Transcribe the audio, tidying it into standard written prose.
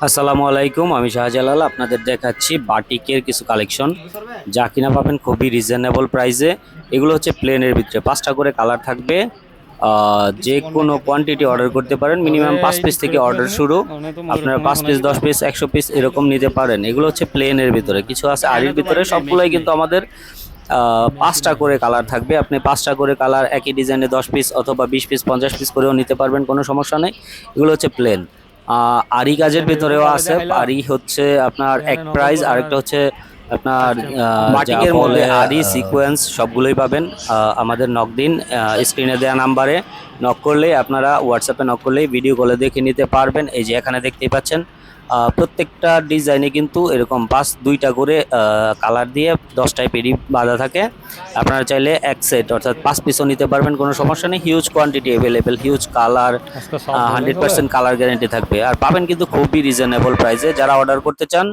আসসালামু আলাইকুম, আমি শাহজালাল আপনাদের দেখাচ্ছি বাটিকের কিছু কালেকশন যা কিনা পাবেন খুবই রিজনেবল প্রাইসে। এগুলো হচ্ছে প্লেনের ভিতরে 5টা করে কালার থাকবে। যে কোনো কোয়ান্টিটি অর্ডার করতে পারেন, মিনিমাম 5 পিস থেকে অর্ডার শুরু। আপনারা 5 পিস 10 পিস 100 পিস এরকম নিতে পারেন। এগুলো হচ্ছে প্লেনের ভিতরে, কিছু আছে আরির ভিতরে, সবগুলোই কিন্তু আমাদের 5টা করে কালার থাকবে। আপনি 5টা করে কালার একই ডিজাইনে 10 পিস অথবা 20 পিস 50 পিস করেও নিতে পারবেন, কোনো সমস্যা নেই। এগুলো হচ্ছে প্লেন। আরি কাজের ভিতরেও আছে। আরি হচ্ছে আপনার এক প্রাইস, আরেকটা হচ্ছে আপনার বাটিকের মধ্যে আরি সিকোয়েন্স সবগুলোই পাবেন। আমাদের নক দিন, স্ক্রিনে দেওয়া নাম্বারে নক করলেই, আপনারা হোয়াটসঅ্যাপে নক করলেই ভিডিও কলে দেখে নিতে পারবেন। এই যে এখানে দেখতেই পাচ্ছেন প্রত্যেকটা ডিজাইনে কিন্তু এরকম 2টা করে কালার দিয়ে 10টায় পেরি বাঁধা থাকে। আপনারা চাইলে এক সেট অর্থাৎ 5 পিসও নিতে পারবেন, কোনো সমস্যা নেই। Huge quantity available, huge colour, 100% colour guarantee থাকবে। আর পাবেন কিন্তু খুবই রিজনেবল প্রাইসে। যারা অর্ডার করতে চান